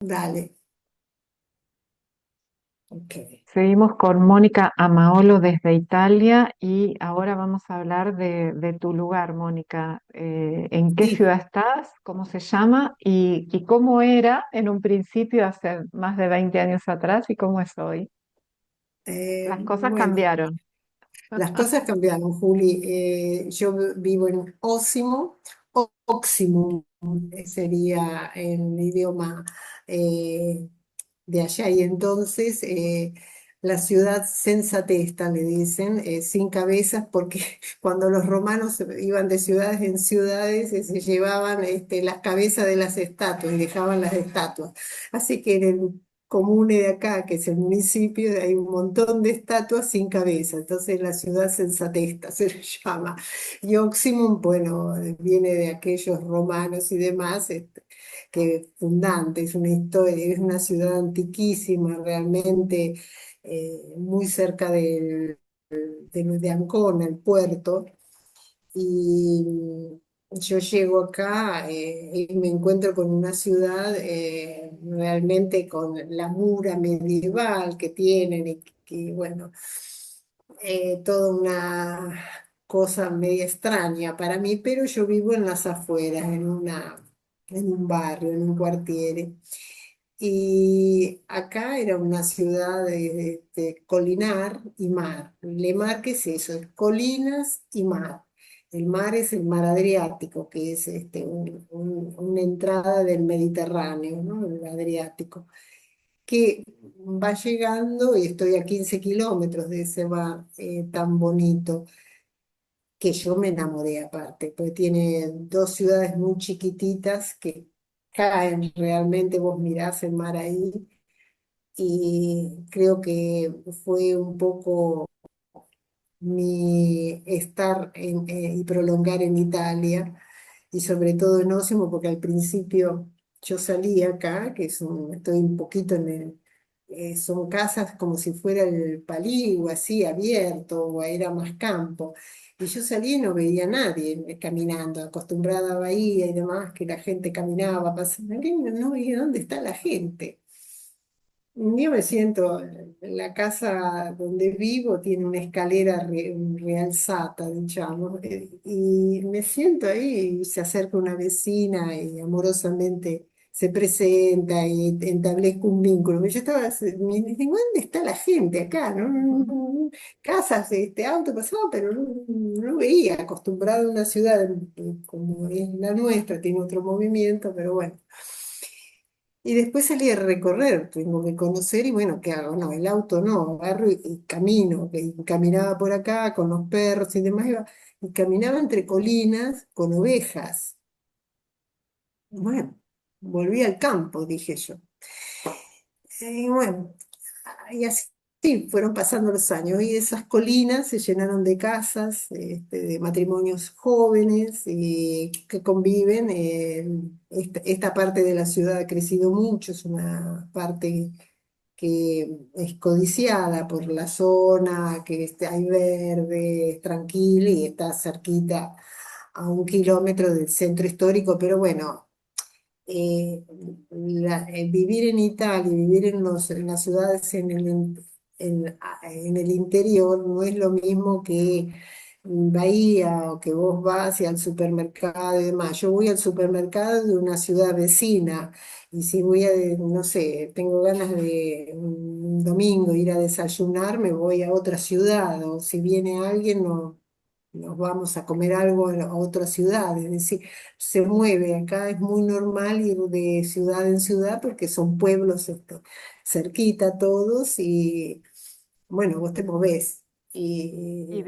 Dale, ok. Seguimos con Mónica Amaolo desde Italia y ahora vamos a hablar de tu lugar, Mónica. ¿En qué Sí, ciudad estás? ¿Cómo se llama? ¿Y cómo era en un principio hace más de 20 años atrás y cómo es hoy? Las cosas bueno, cambiaron. las cosas cambiaron, Juli. Yo vivo en Ósimo, Óximo sería el idioma eh, de allá, y entonces la ciudad sensatesta, le dicen, sin cabezas, porque cuando los romanos iban de ciudades en ciudades, se llevaban las cabezas de las estatuas y dejaban las estatuas. Así que en el comune de acá, que es el municipio, hay un montón de estatuas sin cabeza, entonces la ciudad sensatesta se le llama. Y Oximum, bueno, viene de aquellos romanos y demás, que fundante, es una historia, es una ciudad antiquísima, realmente muy cerca de Ancona, el puerto, y yo llego acá y me encuentro con una ciudad realmente con la mura medieval que tienen y que, bueno, toda una cosa media extraña para mí, pero yo vivo en las afueras, en un barrio, en un quartiere. Y acá era una ciudad de colinar y mar. Le Mar, ¿qué es eso? Es colinas y mar. El mar es el mar Adriático, que es una entrada del Mediterráneo, ¿no? El Adriático, que va llegando, y estoy a 15 kilómetros de ese mar tan bonito, que yo me enamoré aparte, porque tiene dos ciudades muy chiquititas que caen realmente, vos mirás el mar ahí, y creo que fue un poco mi estar y prolongar en Italia, y sobre todo en Osimo, porque al principio yo salí acá, estoy un poquito son casas como si fuera el Palí, así abierto, o era más campo. Y yo salí y no veía a nadie caminando, acostumbrada a Bahía y demás, que la gente caminaba, pasaba, no veía dónde está la gente. Yo me siento, la casa donde vivo tiene una escalera realzata, digamos, y me siento ahí y se acerca una vecina y amorosamente se presenta y establezco un vínculo. Yo estaba, me dije, ¿dónde está la gente acá? ¿No? Casas, auto pasaba, pero no veía, acostumbrado a una ciudad como es la nuestra, tiene otro movimiento, pero bueno. Y después salí a recorrer, tengo que conocer y bueno, ¿qué hago? No, el auto no, agarro y camino, y caminaba por acá con los perros y demás, y caminaba entre colinas con ovejas. Bueno, volví al campo, dije yo. Y bueno, y así fueron pasando los años y esas colinas se llenaron de casas, de matrimonios jóvenes y que conviven. Esta parte de la ciudad ha crecido mucho, es una parte que es codiciada por la zona, que hay verde, es tranquila y está cerquita a 1 kilómetro del centro histórico, pero bueno, vivir en Italia, vivir en las ciudades en el interior no es lo mismo que Bahía, o que vos vas y al supermercado y demás. Yo voy al supermercado de una ciudad vecina, y si voy no sé, tengo ganas de un domingo ir a desayunar, me voy a otra ciudad, o si viene alguien, no, nos vamos a comer algo a otra ciudad. Es decir, se mueve. Acá es muy normal ir de ciudad en ciudad porque son pueblos cerquita todos, y bueno, vos te movés. Y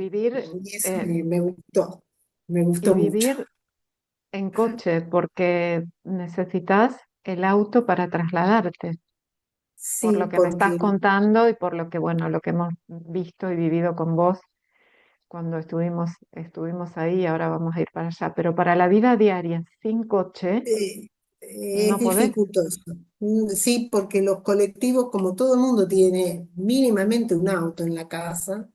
Y eso eh, me y gustó mucho. vivir en coche, porque necesitas el auto para trasladarte, por lo Sí, que me estás porque contando y por lo que, bueno, lo que hemos visto y vivido con vos cuando estuvimos ahí, ahora vamos a ir para allá. Pero para la vida diaria, sin coche, eh, es no podés. dificultoso. Sí, porque los colectivos, como todo el mundo tiene mínimamente un auto en la casa,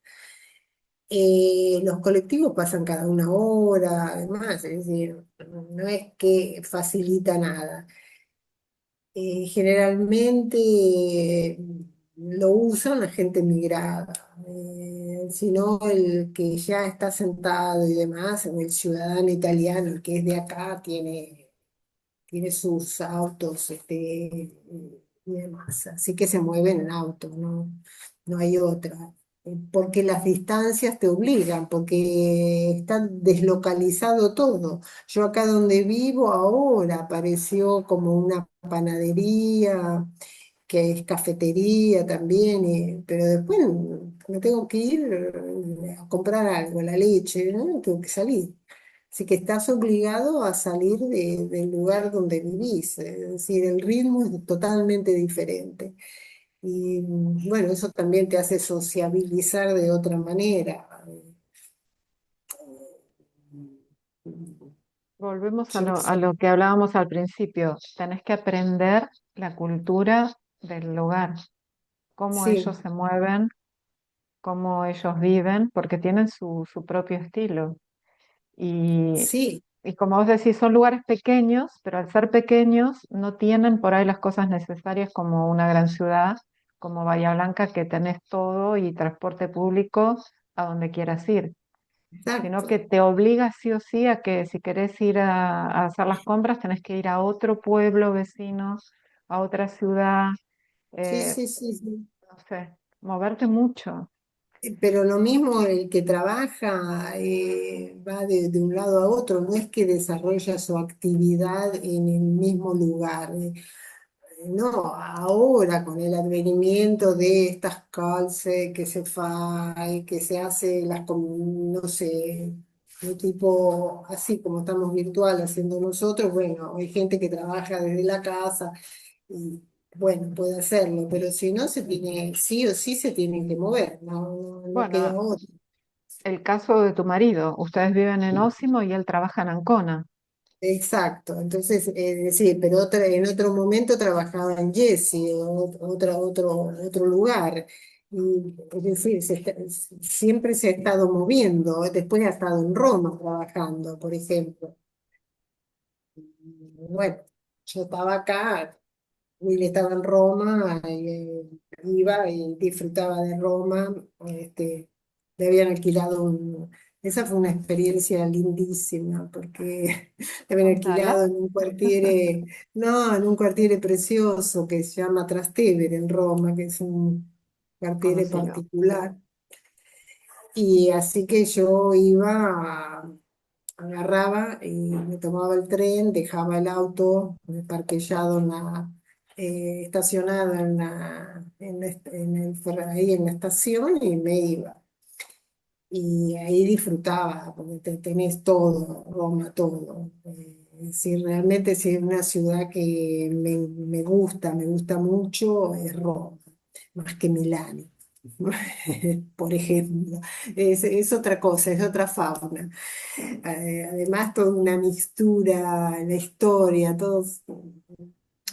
los colectivos pasan cada 1 hora, además, es decir, no es que facilita nada. Generalmente lo usan la gente migrada, sino el que ya está sentado y demás, el ciudadano italiano, el que es de acá, tiene sus autos, y demás, así que se mueven en auto, no hay otra. Porque las distancias te obligan, porque está deslocalizado todo. Yo acá donde vivo ahora apareció como una panadería, que es cafetería también, pero después me tengo que ir a comprar algo, la leche, ¿no? Tengo que salir. Así que estás obligado a salir del lugar donde vivís, es decir, el ritmo es totalmente diferente. Y bueno, eso también te hace sociabilizar de otra manera. Volvemos Yo a sé, lo que hablábamos al principio. Tenés que aprender la cultura del lugar, cómo ellos sí, se mueven, cómo ellos viven, porque tienen su propio estilo. Y, sí, y como vos decís, son lugares pequeños, pero al ser pequeños no tienen por ahí las cosas necesarias como una gran ciudad, como Bahía Blanca, que tenés todo y transporte público a donde quieras ir, sino que exacto. te obliga sí o sí a que si querés ir a hacer las compras, tenés que ir a otro pueblo vecino, a otra ciudad, Sí, eh, sí, sí, sí. no sé, moverte mucho. Pero lo mismo el que trabaja va de un lado a otro, no es que desarrolla su actividad en el mismo lugar. No, ahora con el advenimiento de estas calles que se fa, que se hace no sé, de tipo así como estamos virtual haciendo nosotros, bueno, hay gente que trabaja desde la casa y bueno, puede hacerlo, pero si no se tiene, sí o sí se tienen que mover, no queda Bueno, otra. el caso de tu marido, ustedes viven en Ósimo y él trabaja en Ancona. Exacto, entonces, sí, pero en otro momento trabajaba en Jesse, otro lugar. Y, es decir, siempre se ha estado moviendo. Después ha estado en Roma trabajando, por ejemplo. Bueno, yo estaba acá, Will estaba en Roma, y, iba y disfrutaba de Roma. Le habían alquilado esa fue una experiencia lindísima, porque le habían Contala, alquilado en un quartiere, no, en un quartiere precioso que se llama Trastevere en Roma, que es un quartiere conocido. particular. Y así que yo agarraba y me tomaba el tren, dejaba el auto parqueado estacionado ahí en la estación y me iba. Y ahí disfrutaba, porque tenés todo, Roma, todo. Si realmente si es una ciudad que me gusta mucho, es Roma, más que Milán, por ejemplo. Es otra cosa, es otra fauna. Además, toda una mixtura, la historia, todo,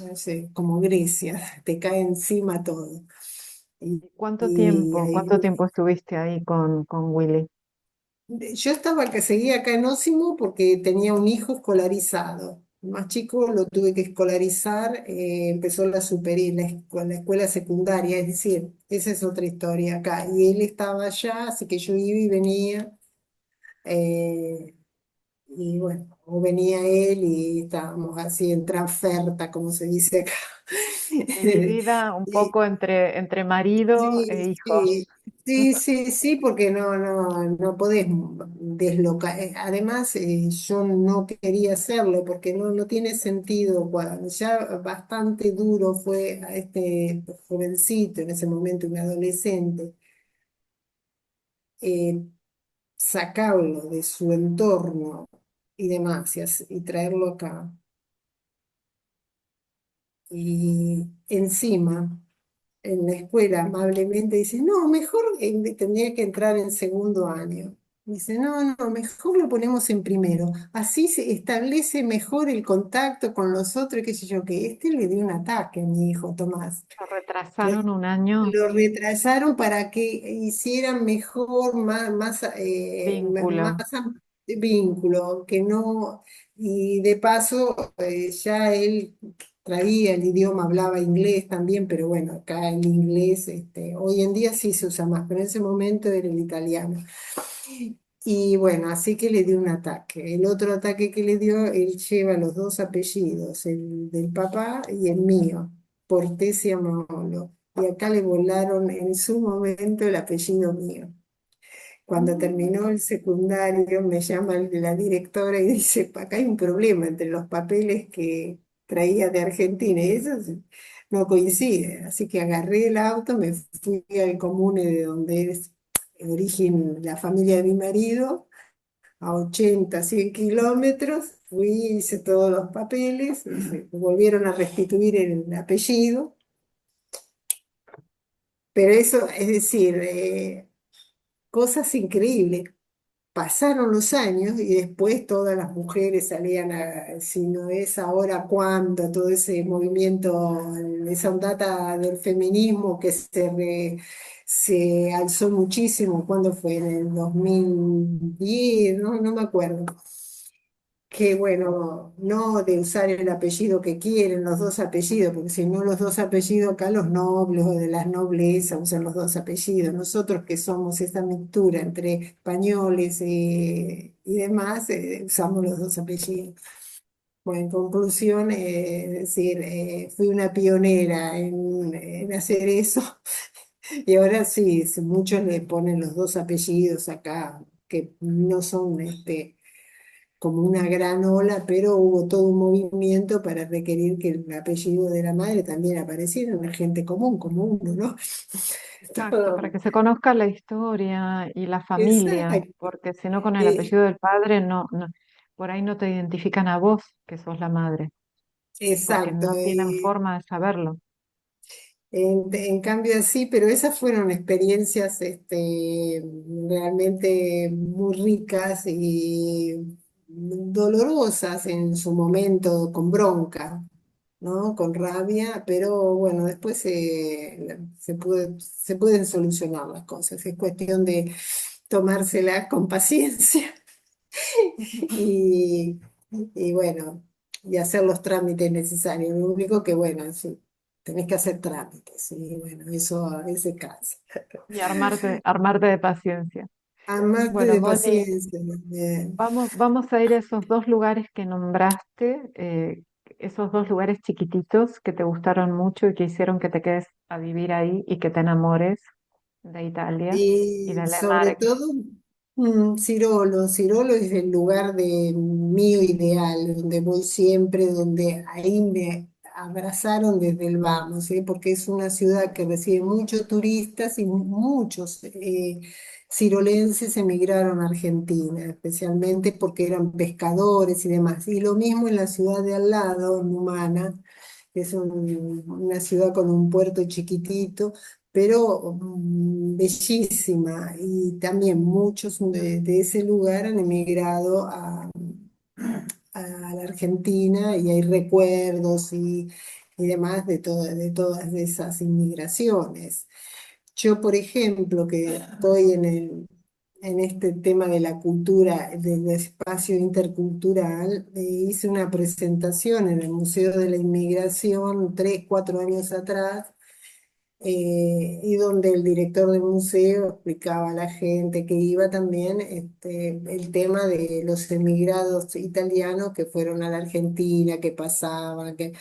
no sé, como Grecia, te cae encima todo. Y, y ahí Cuánto tiempo estuviste ahí con Willy? yo estaba que seguía acá en Ósimo porque tenía un hijo escolarizado. El más chico lo tuve que escolarizar, empezó la escuela secundaria, es decir, esa es otra historia acá. Y él estaba allá, así que yo iba y venía. eh, y bueno, o venía él y estábamos así en transferta, como se dice acá. Dividida un poco entre marido e Sí, hijo. sí, sí, sí, sí, porque no podés deslocar. Además, yo no quería hacerlo porque no tiene sentido. Ya bastante duro fue a este jovencito, en ese momento un adolescente, eh, sacarlo de su entorno y demás y traerlo acá. Y encima, en la escuela amablemente dice, no, mejor tendría que entrar en segundo año. Dice, no, mejor lo ponemos en primero. Así se establece mejor el contacto con los otros, qué sé yo, que este le dio un ataque a mi hijo Tomás. Lo Lo, retrasaron un año, lo retrasaron para que hicieran mejor, vínculo. vínculo, que no, y de paso ya él traía el idioma, hablaba inglés también, pero bueno, acá el inglés, hoy en día sí se usa más, pero en ese momento era el italiano. Y bueno, así que le dio un ataque. El otro ataque que le dio, él lleva los dos apellidos, el del papá y el mío, Portesia Maolo. Y acá le volaron en su momento el apellido mío. Cuando Mm. terminó el secundario, me llama la directora y dice, acá hay un problema entre los papeles que traía de Argentina y eso no coincide. Así que agarré el auto, me fui al comune de donde es el origen la familia de mi marido, a 80 100 kilómetros, fui, hice todos los papeles, y se volvieron a restituir el apellido, pero eso, es decir, cosas increíbles. Pasaron los años y después todas las mujeres salían a, si no es ahora, ¿cuándo? Todo ese movimiento, esa ondata del feminismo que se alzó muchísimo, ¿cuándo fue? En el 2010, no, no me acuerdo. Que bueno, no de usar el apellido que quieren, los dos apellidos, porque si no los dos apellidos acá los nobles o de las noblezas usan los dos apellidos. Nosotros que somos esta mixtura entre españoles y demás, usamos los dos apellidos. Bueno, en conclusión, es decir, fui una pionera en hacer eso y ahora sí, muchos le ponen los dos apellidos acá, que no son como una gran ola, pero hubo todo un movimiento para requerir que el apellido de la madre también apareciera, una gente común, como uno, ¿no? Exacto, para Todo- que se conozca la historia y la familia, Exacto, porque si no con el eh, apellido del padre por ahí no te identifican a vos que sos la madre, porque exacto. no tienen forma de saberlo. En cambio así, pero esas fueron experiencias realmente muy ricas y dolorosas en su momento, con bronca, ¿no? Con rabia, pero bueno, después se pueden solucionar las cosas. Es cuestión de tomárselas con paciencia y, y bueno, y hacer los trámites necesarios. Lo único que, bueno, sí, tenés que hacer trámites, y bueno, eso a veces cansa. Y armarte de paciencia. Amarte Bueno, de Bonnie, paciencia. vamos a ir a esos dos lugares que nombraste, esos dos lugares chiquititos que te gustaron mucho y que hicieron que te quedes a vivir ahí y que te enamores de Italia y Y de La sobre Marca. todo, Cirolo. Cirolo es el lugar de mío ideal, donde voy siempre, donde ahí me abrazaron desde el vamos, ¿eh? Porque es una ciudad que recibe muchos turistas y muchos cirolenses emigraron a Argentina, especialmente porque eran pescadores y demás. Y lo mismo en la ciudad de al lado, Numana, que es una ciudad con un puerto chiquitito pero bellísima. Y también muchos de ese lugar han emigrado a la Argentina y hay recuerdos y demás de todas esas inmigraciones. Yo, por ejemplo, que estoy en este tema de la cultura, del espacio intercultural, hice una presentación en el Museo de la Inmigración 3, 4 años atrás, y donde el director del museo explicaba a la gente que iba también el tema de los emigrados italianos que fueron a la Argentina, que pasaban, que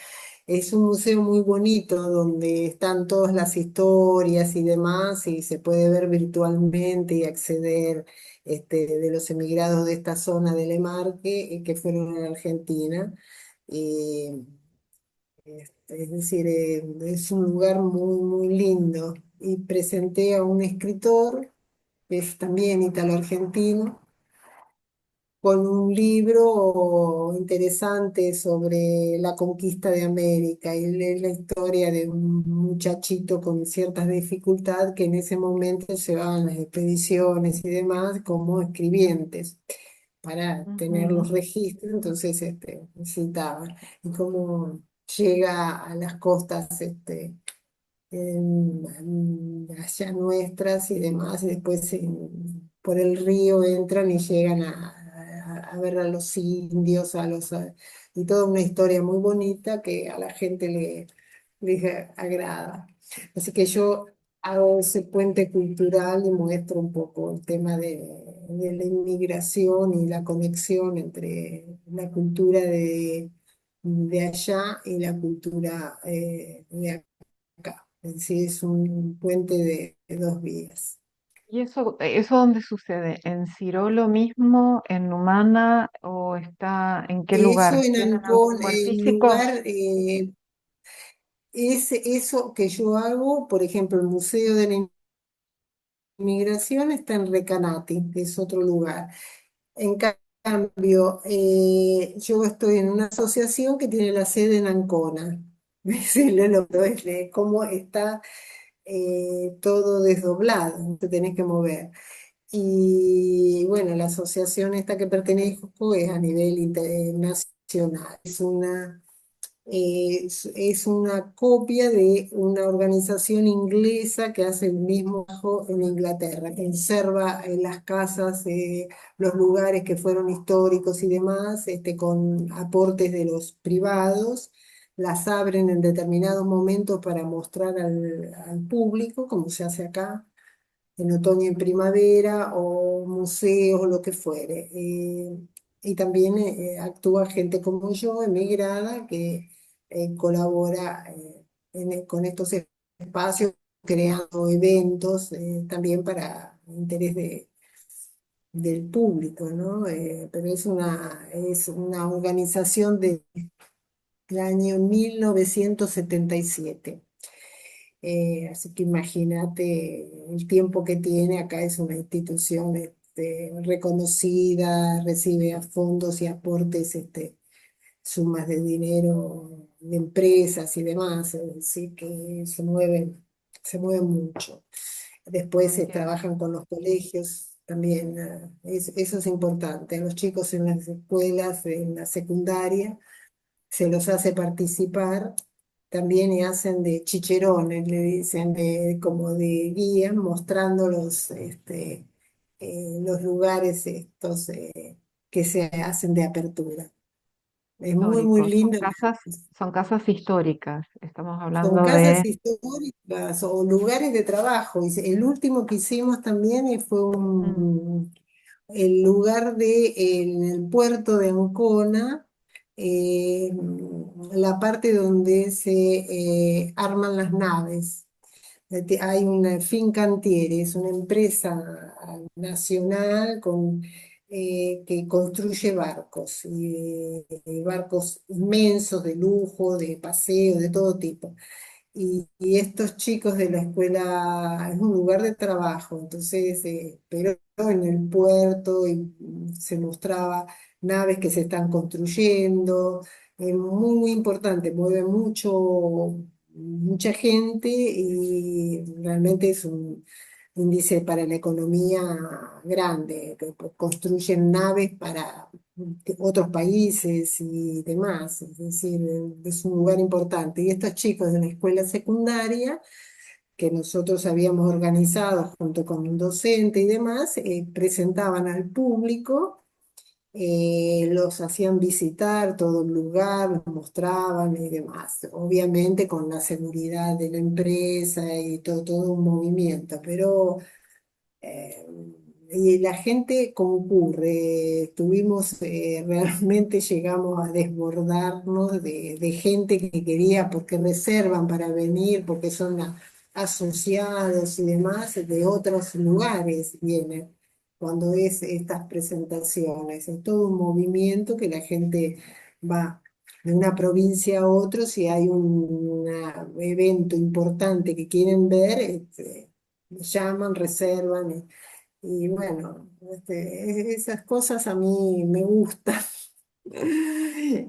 es un museo muy bonito donde están todas las historias y demás y se puede ver virtualmente y acceder de los emigrados de esta zona del Emarque que fueron a la Argentina. Es decir, es un lugar muy, muy lindo. Y presenté a un escritor, que es también italo-argentino, con un libro interesante sobre la conquista de América. Y es la historia de un muchachito con ciertas dificultades que en ese momento llevaban las expediciones y demás como escribientes para tener los Ujú. registros, entonces necesitaban. Y cómo llega a las costas allá nuestras y demás, y después por el río entran y llegan a ver a los indios, y toda una historia muy bonita que a la gente le agrada. Así que yo hago ese puente cultural y muestro un poco el tema de la inmigración y la conexión entre la cultura de allá y la cultura de acá. Es decir, es un puente de dos vías. ¿Y eso dónde sucede? ¿En Cirolo mismo, en Numana o está en qué Eso lugar? en ¿Tienen algún Ancón, lugar el físico? lugar, es eso que yo hago, por ejemplo, el Museo de la Inmigración está en Recanati, que es otro lugar. En cambio, yo estoy en una asociación que tiene la sede en Ancona. ¿Ves? Es cómo está todo desdoblado, te tenés que mover. Y bueno, la asociación esta que pertenezco es a nivel internacional. Es una copia de una organización inglesa que hace el mismo trabajo en Inglaterra, que conserva las casas, los lugares que fueron históricos y demás, con aportes de los privados, las abren en determinados momentos para mostrar al público, como se hace acá en otoño y primavera, o museos, o lo que fuere. Y también actúa gente como yo, emigrada, que colabora con estos espacios, creando eventos también para interés del público, ¿no? Pero es una organización del año 1977. Así que imagínate el tiempo que tiene. Acá es una institución reconocida, recibe a fondos y aportes, sumas de dinero de empresas y demás, así que se mueven mucho. Después se Entiendo. trabajan con los colegios también, eso es importante. A los chicos en las escuelas, en la secundaria se los hace participar también y hacen de chicherones, le dicen, como de guía, mostrando los lugares estos que se hacen de apertura. Es muy, muy Históricos, lindo. son casas históricas. Estamos Son hablando casas de, históricas o lugares de trabajo. Y el último que hicimos también fue mm, el lugar en el puerto de Ancona, la parte donde se arman las naves. Hay una Fincantieri, es una empresa nacional que construye barcos, y barcos inmensos de lujo, de paseo, de todo tipo. Y estos chicos de la escuela, es un lugar de trabajo, entonces, pero en el puerto y se mostraba naves que se están construyendo, muy, muy importante, mueve mucha gente y realmente es un índice para la economía grande, que construyen naves para otros países y demás, es decir, es un lugar importante. Y estos chicos de la escuela secundaria, que nosotros habíamos organizado junto con un docente y demás, presentaban al público, los hacían visitar todo el lugar, los mostraban y demás, obviamente con la seguridad de la empresa y todo un movimiento, pero eh, y la gente concurre. Realmente llegamos a desbordarnos de gente que quería, porque reservan para venir, porque son asociados y demás, de otros lugares vienen cuando es estas presentaciones. Es todo un movimiento que la gente va de una provincia a otra. Si hay un evento importante que quieren ver, llaman, reservan. Y bueno, esas cosas a mí me gustan.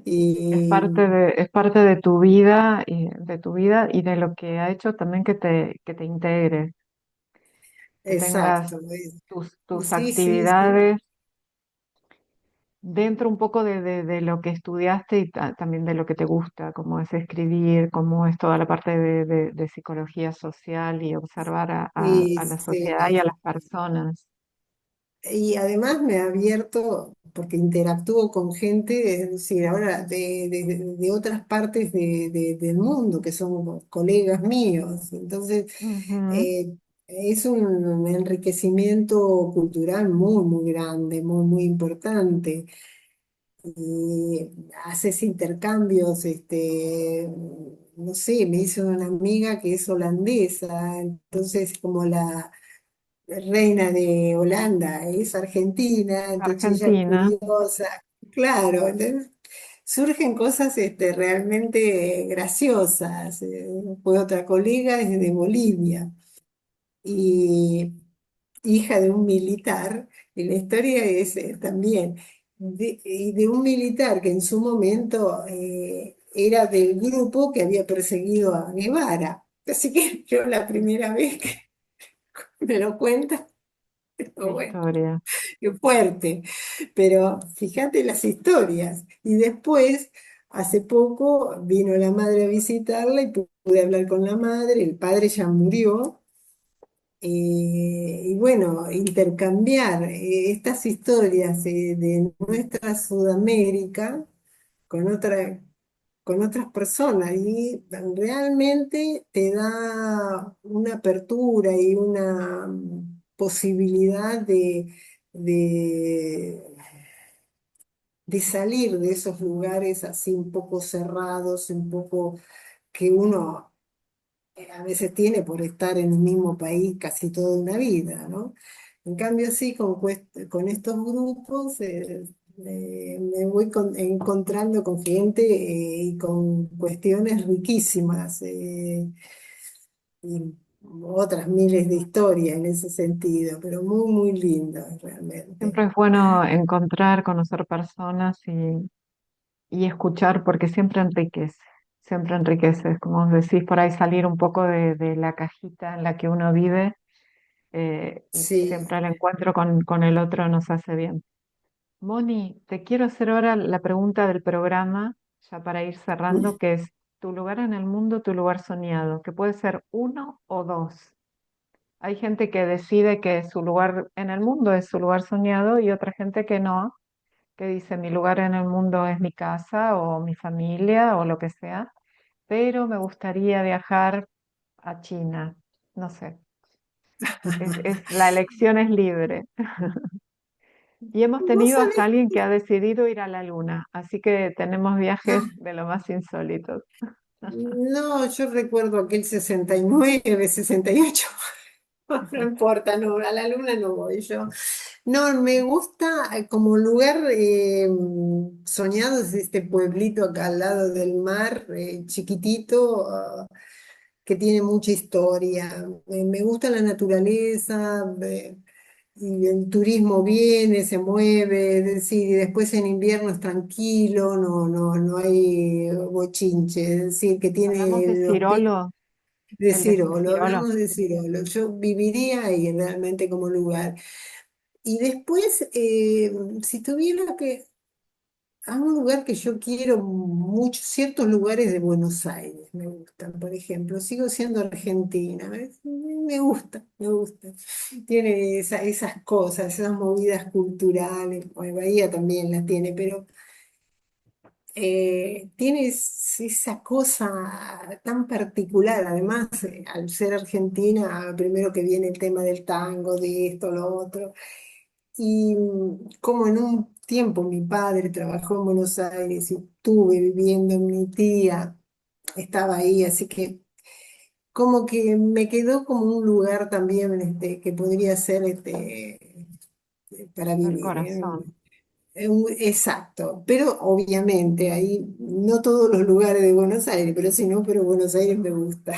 Y es parte de tu vida y de lo que ha hecho también que te integre, que tengas exacto. tus Sí, sí, sí. actividades dentro un poco de lo que estudiaste y también de lo que te gusta, como es escribir, como es toda la parte de psicología social y observar Sí, a la sociedad y a sí. las personas. Y además me ha abierto, porque interactúo con gente, es decir, ahora de otras partes del mundo, que son colegas míos. Entonces, Ujú. eh, es un enriquecimiento cultural muy, muy grande, muy, muy importante. Y haces intercambios, no sé, me hizo una amiga que es holandesa, entonces como la reina de Holanda es argentina, entonces ella es Argentina, curiosa, claro, entonces surgen cosas realmente graciosas. Fue otra colega es de Bolivia y hija de un militar, y la historia es también y de un militar que en su momento era del grupo que había perseguido a Guevara. Así que yo la primera vez que me lo cuenta, qué bueno, historia. qué fuerte, pero fíjate las historias. Y después, hace poco, vino la madre a visitarla y pude hablar con la madre, el padre ya murió. Y bueno, intercambiar estas historias de nuestra Sudamérica con con otras personas y realmente te da una apertura y una posibilidad de, de salir de esos lugares así un poco cerrados, un poco que uno a veces tiene por estar en un mismo país casi toda una vida, ¿no? En cambio, sí, con estos grupos me voy encontrando con gente y con cuestiones riquísimas y otras miles de historias en ese sentido, pero muy, muy lindas realmente. Siempre es bueno encontrar, conocer personas y escuchar porque siempre enriquece, como vos decís, por ahí salir un poco de la cajita en la que uno vive, Sí. siempre el encuentro con el otro nos hace bien. Moni, te quiero hacer ahora la pregunta del programa, ya para ir cerrando, que es tu lugar en el mundo, tu lugar soñado, que puede ser uno o dos. Hay gente que decide que su lugar en el mundo es su lugar soñado y otra gente que no, que dice mi lugar en el mundo es mi casa o mi familia o lo que sea, pero me gustaría viajar a China. No sé, la elección es libre. Y hemos No tenido hasta sabes. alguien que ha decidido ir a la luna, así que tenemos viajes de lo más insólitos. No, yo recuerdo aquel 69, 68. No importa, no, a la luna no voy yo. No, me gusta como lugar soñado es este pueblito acá al lado del mar, chiquitito, que tiene mucha historia. Me gusta la naturaleza, y el turismo viene, se mueve, es decir, y después en invierno es tranquilo, no hay bochinche, es decir, que Hablamos de tiene los picos Cirolo, de el de Cirolo, Cirolo. hablamos de Cirolo. Yo viviría ahí realmente como lugar. Y después, si tuviera que, a un lugar que yo quiero mucho, ciertos lugares de Buenos Aires me gustan, por ejemplo, sigo siendo argentina, ¿ves? Me gusta, me gusta. Tiene esas cosas, esas movidas culturales, bueno, Bahía también las tiene, pero tienes esa cosa tan particular, además, al ser argentina, primero que viene el tema del tango, de esto, lo otro, y como en un tiempo mi padre trabajó en Buenos Aires y estuve viviendo en mi tía, estaba ahí, así que como que me quedó como un lugar también que podría ser para Del vivir. corazón. Exacto, pero obviamente ahí no todos los lugares de Buenos Aires, pero sí, no, pero Buenos Aires me gusta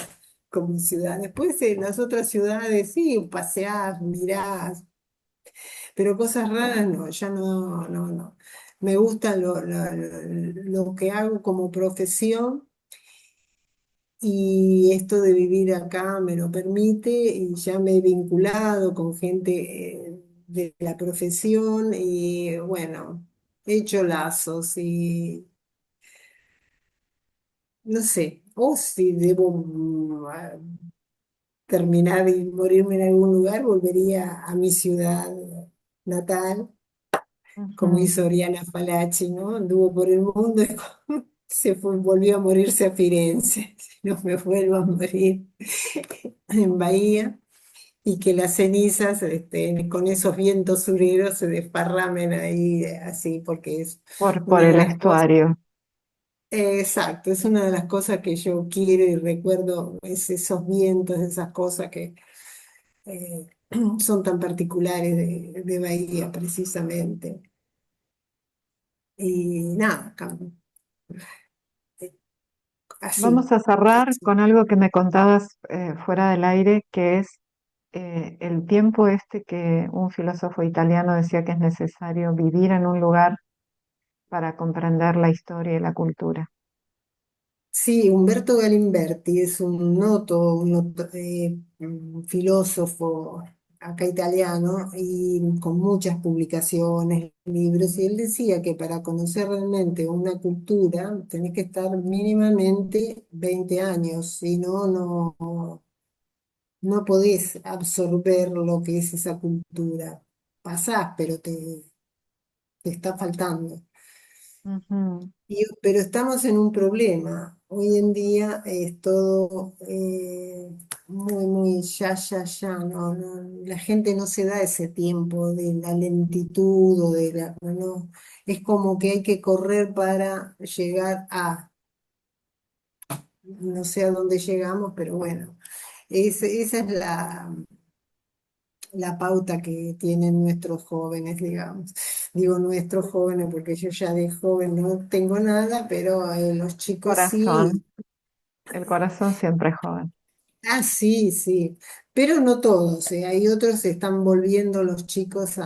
como ciudad. Después en las otras ciudades sí, paseás, mirás, pero cosas raras no, ya no. Me gusta lo que hago como profesión y esto de vivir acá me lo permite y ya me he vinculado con gente de la profesión y bueno, he hecho lazos y no sé, o si debo terminar y morirme en algún lugar, volvería a mi ciudad natal, como Ujú. hizo Oriana Falacci, ¿no? Anduvo por el mundo y volvió a morirse a Firenze. No me vuelvo a morir en Bahía y que las cenizas, con esos vientos sureros se desparramen ahí, así, porque es Por una de el las cosas. estuario. Exacto, es una de las cosas que yo quiero y recuerdo, es esos vientos, esas cosas que eh, son tan particulares de Bahía, precisamente. Y nada, eh, Vamos así. a cerrar Eso. con algo que me contabas fuera del aire, que es el tiempo este que un filósofo italiano decía que es necesario vivir en un lugar para comprender la historia y la cultura. Sí, Umberto Galimberti es un filósofo acá italiano y con muchas publicaciones, libros, y él decía que para conocer realmente una cultura tenés que estar mínimamente 20 años, si no, no podés absorber lo que es esa cultura. Pasás, pero te está faltando. Ujú. Pero estamos en un problema. Hoy en día es todo muy, muy ya. La gente no se da ese tiempo de la lentitud o de la... No, es como que hay que correr para llegar a... No sé a dónde llegamos, pero bueno, esa es la pauta que tienen nuestros jóvenes, digamos. Digo nuestros jóvenes porque yo ya de joven no tengo nada, pero los chicos Corazón, sí. el corazón siempre es joven. Ah, sí, sí, pero no todos, hay otros que se están volviendo los chicos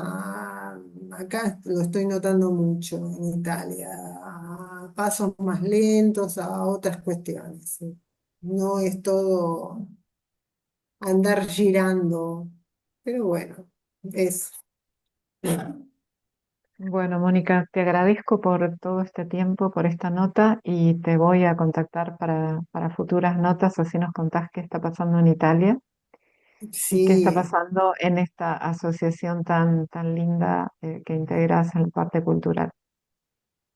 acá lo estoy notando mucho en Italia, a pasos más lentos, a otras cuestiones, sí. No es todo andar girando, pero bueno, eso. Bueno, Mónica, te agradezco por todo este tiempo, por esta nota y te voy a contactar para futuras notas, así nos contás qué está pasando en Italia y qué está Sí, pasando en esta asociación tan linda que integras en la parte cultural.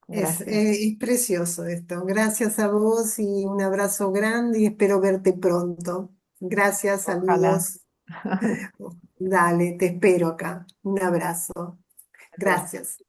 Gracias. es precioso esto. Gracias a vos y un abrazo grande y espero verte pronto. Gracias, Ojalá. saludos. Dale, te espero acá. Un abrazo. Adiós. Gracias.